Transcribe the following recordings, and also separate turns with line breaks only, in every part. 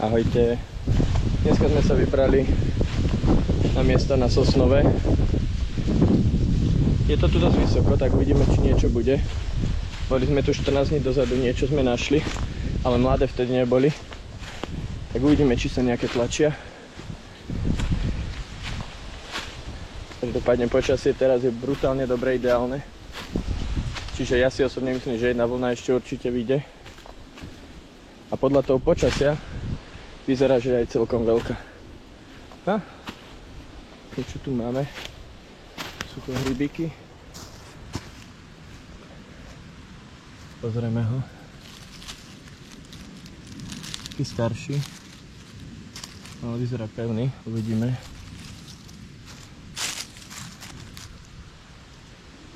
Ahojte. Dneska sme sa vybrali na miesto na Sosnové. Je to tu dosť vysoko, tak uvidíme, či niečo bude. Boli sme tu 14 dní dozadu, niečo sme našli, ale mladé vtedy neboli. Tak uvidíme, či sa nejaké tlačia. Každopádne počasie teraz je brutálne dobre, ideálne. Čiže ja si osobne myslím, že jedna vlna ešte určite vyjde. A podľa toho počasia vyzerá, že je aj celkom veľká. A čo tu máme? Suchohrybíky. Pozrieme ho. Taký starší. Ale vyzerá pevný, uvidíme.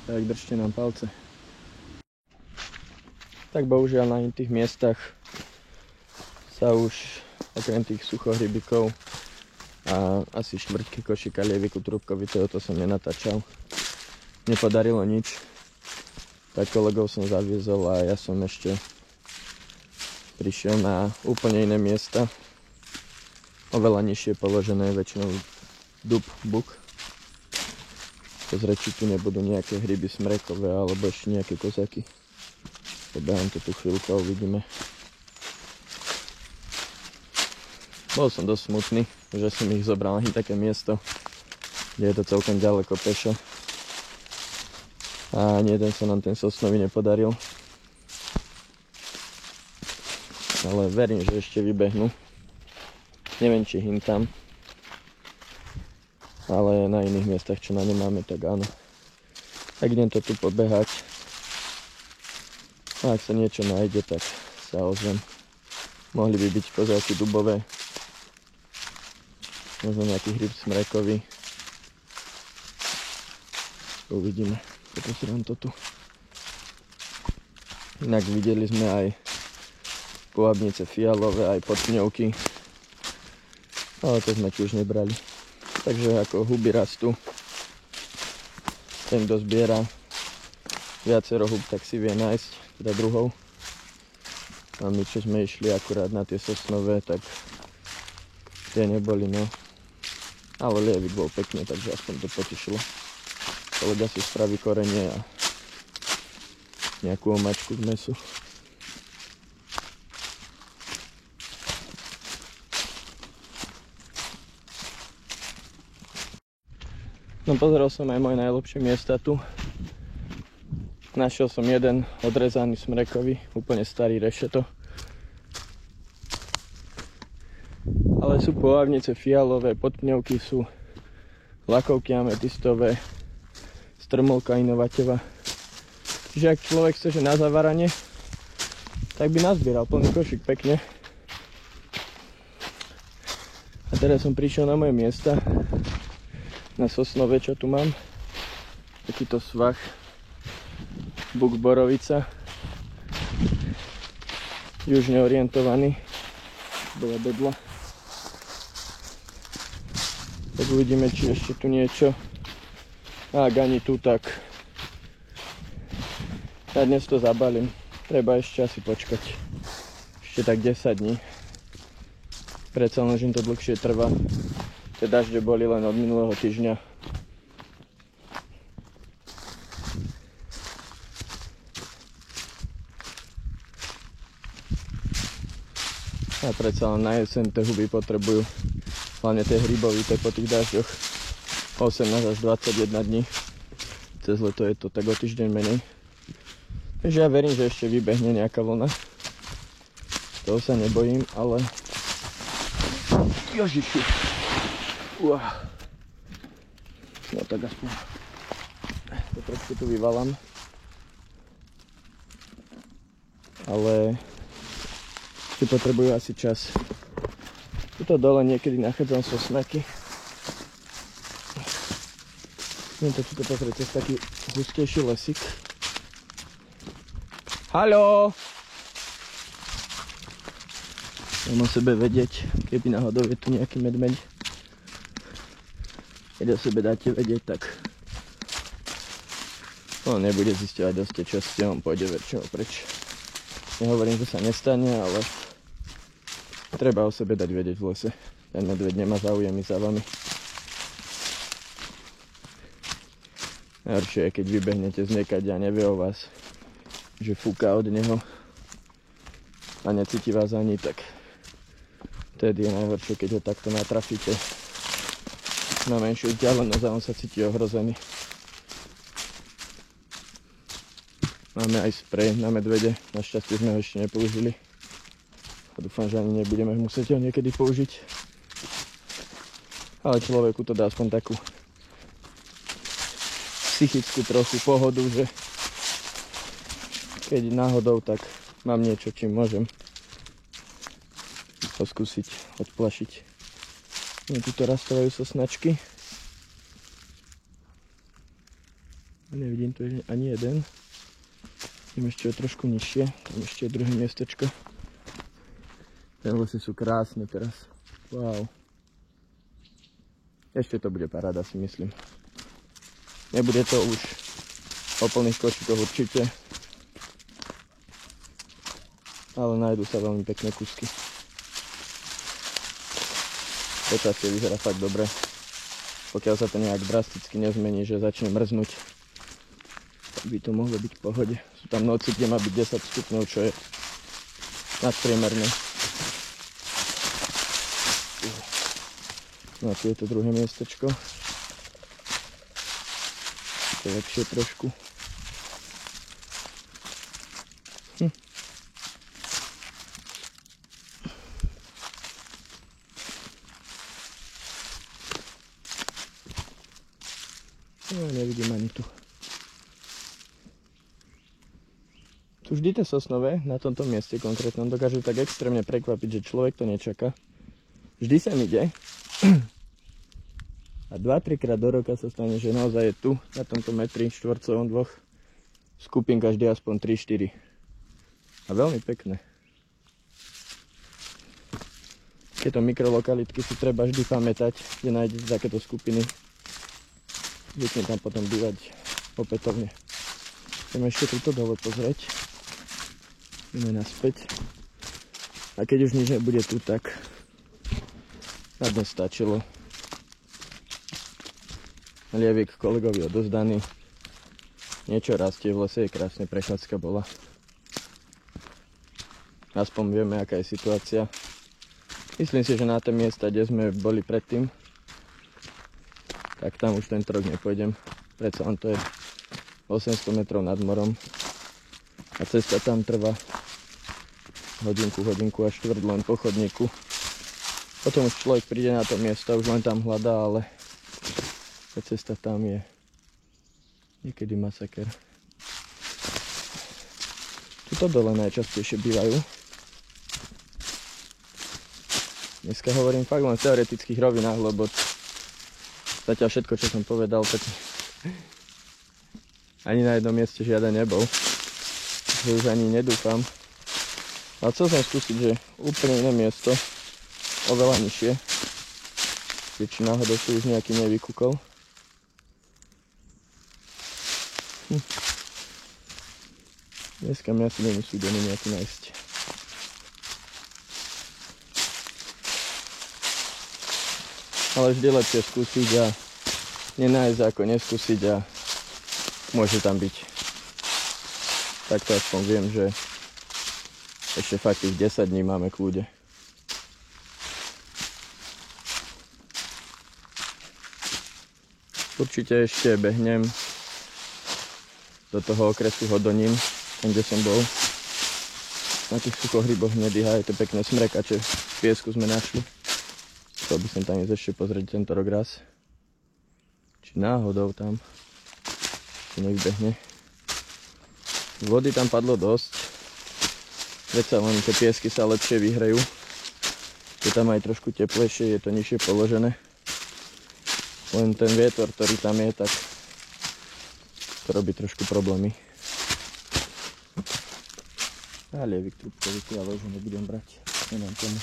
Tak držte nám palce. Tak bohužiaľ na tých miestach sa už okrem tých suchohrybíkov a asi štvrtky košíka lieviku trúbkovitého, to som nenatáčal. Nepodarilo nič. Tak kolegov som zaviezol a ja som ešte prišiel na úplne iné miesta. Oveľa nižšie položené, väčšinou dub, buk. Pozrieť, či tu nebudú nejaké hryby smrekové alebo ešte nejaké kozaky. Pobehám to tu chvíľku a uvidíme. Bol som dosť smutný, že som ich zobral na také miesto, kde je to celkom ďaleko pešo. A ani jeden sa nám ten Sosnový nepodaril. Ale verím, že ešte vybehnú. Neviem, či tam, ale na iných miestach, čo na ne máme, tak áno. Tak idem to tu pobehať. A ak sa niečo nájde, tak sa ozvem. Mohli by byť kozáky dubové. Možno nejaký hryb smrekový. Uvidíme. Poprosím to tu. Inak videli sme aj pohabnice fialové, aj podpňovky. Ale to sme tiež nebrali. Takže ako huby rastú, ten kto zbiera viacero hub, tak si vie nájsť, teda druhov. A my čo sme išli akurát na tie Sosnové, tak tie neboli, no. Ale lievik bol pekný, takže aspoň to potešilo. Kolega si spraví korenie a nejakú omáčku k mesu. No pozeral som aj moje najlepšie miesta tu. Našiel som jeden odrezaný smrekový, úplne starý rešeto. Ale sú pohavnice fialové, podpňovky sú, lakovky ametistové, strmolka inovateva. Čiže ak človek chce, že na zavaranie, tak by nazbieral plný košík pekne. A teraz som prišiel na moje miesta, na Sosnové, čo tu mám. Takýto svah, buk borovica, južne orientovaný, bola bedla. Tak uvidíme, či ešte tu niečo. Ak ani tu, tak ja dnes to zabalím. Treba ešte asi počkať. Ešte tak 10 dní. Predsa len, že to dlhšie trvá. Tie dažde boli len od minulého týždňa. A predsa len na jeseň tie huby potrebujú, hlavne tie hrybovité po tých dažďoch, 18 až 21 dní. Cez leto je to tak o týždeň menej. Takže ja verím, že ešte vybehne nejaká vlna. Toho sa nebojím, ale... Jožiši. No tak aspoň to trošku tu vyvalám. Ale tu potrebujú asi čas. Tuto dole niekedy nachádzam sosnaky. Viem to tuto pozrieť cez taký hustejší lesík. Haló! Mám o sebe vedieť, keby náhodou je tu nejaký medmeď. Keď o sebe dáte vedieť, tak on nebude zisťovať dosť časti, on pôjde väčšinou preč. Nehovorím, že sa nestane, ale Treba o sebe dať vedieť v lese. Ten medveď nemá záujem za vami. Najhoršie je, keď vybehnete z niekaď a nevie o vás, že fúka od neho a necíti vás ani, tak vtedy je najhoršie, keď ho takto natrafíte na menšiu vzdialenosť a on sa cíti ohrozený. Máme aj sprej na medvede, našťastie sme ho ešte nepoužili. A dúfam, že ani nebudeme musieť ho niekedy použiť. Ale človeku to dá aspoň takú psychickú trochu pohodu, že keď náhodou, tak mám niečo, čím môžem ho skúsiť odplašiť. No, tuto rastávajú sosnačky. Nevidím tu ani jeden. Idem ešte trošku nižšie, tam ešte je druhé miestečko. Ten lesy sú krásne teraz. Wow. Ešte to bude paráda, si myslím. Nebude to už o plných košíkoch určite. Ale nájdu sa veľmi pekné kúsky. Počasie vyzerá fakt dobre. Pokiaľ sa to nejak drasticky nezmení, že začne mrznúť, tak by to mohlo byť v pohode. Sú tam noci, kde má byť 10 stupňov, čo je nadpriemerné. No a tu je to druhé miestečko. To je lepšie trošku. No, nevidím ani tu. Tu vždy tie sosnové na tomto mieste konkrétnom dokážu tak extrémne prekvapiť, že človek to nečaká. Vždy sa ide. A 2-3 krát do roka sa stane, že naozaj je tu, na tomto metri štvorcovom dvoch skupín, každý aspoň 3-4. A veľmi pekné. Tieto mikrolokalitky si treba vždy pamätať, kde nájdete takéto skupiny. Zvykne tam potom bývať opätovne. Chceme ešte túto dole pozrieť. Ideme naspäť. A keď už nič nebude tu, tak na dnes stačilo. Lievik kolegovi odozdaný. Niečo rastie v lese, je krásne, prechádzka bola. Aspoň vieme, aká je situácia. Myslím si, že na tie miesta, kde sme boli predtým, tak tam už tento rok nepôjdem. Predsa len to je 800 metrov nad morom. A cesta tam trvá hodinku a štvrť len po chodníku. Potom už človek príde na to miesto, už len tam hľadá, ale tá cesta tam je niekedy masaker. Tuto dole najčastejšie bývajú. Dneska hovorím fakt len v teoretických rovinách, lebo zatiaľ všetko, čo som povedal, tak ani na jednom mieste žiaden nebol. Že už ani nedúfam. Ale chcel som skúsiť, že úplne iné miesto, oveľa nižšie. Či náhodou tu už nejaký nevykúkol. Dneska mi asi nemusí do nejaký nájsť. Ale vždy lepšie skúsiť a nenájsť ako neskúsiť a môže tam byť. Takto aspoň viem, že ešte fakt tých 10 dní máme k ľude. Určite ešte behnem do toho okresu Hodonín, tam kde som bol. Na tých suchohryboch nedýha, je to pekné smrekače, v piesku sme našli. Chcel by som tam ísť ešte pozrieť tento rok raz. Či náhodou tam nevybehne. Vody tam padlo dosť. Predsa len tie piesky sa lepšie vyhrejú. Je tam aj trošku teplejšie, je to nižšie položené. Len ten vietor, ktorý tam je, tak to robí trošku problémy. A lievik trúbkovitý, ale už ho nebudem brať. Nemám tomu.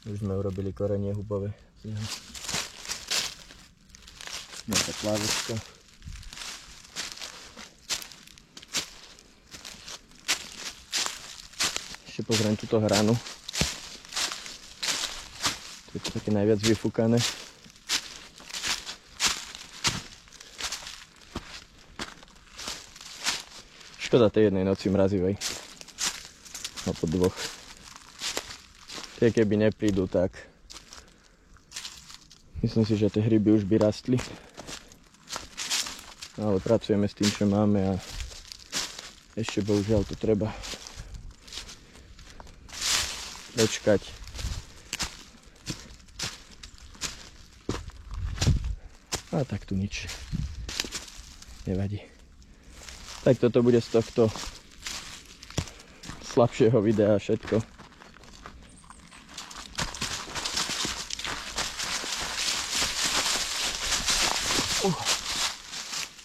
Už sme urobili korenie hubové. Nejaká klávečka. Ešte pozriem túto hranu. Je to také najviac vyfúkané. Škoda tej jednej noci mrazivej. Alebo dvoch. Tie keby neprídu, tak myslím si, že tie hryby už by rastli. Ale pracujeme s tým, čo máme a ešte bohužiaľ to treba počkať. A tak tu nič nevadí. Tak toto bude z tohto slabšieho videa všetko.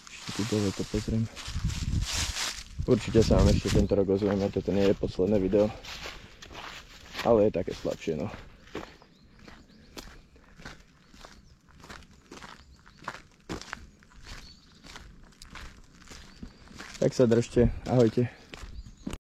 Ešte tu dole to pozriem. Určite sa vám ešte tento rok ozveme, toto nie je posledné video. Ale je také slabšie, no. Tak sa držte, ahojte.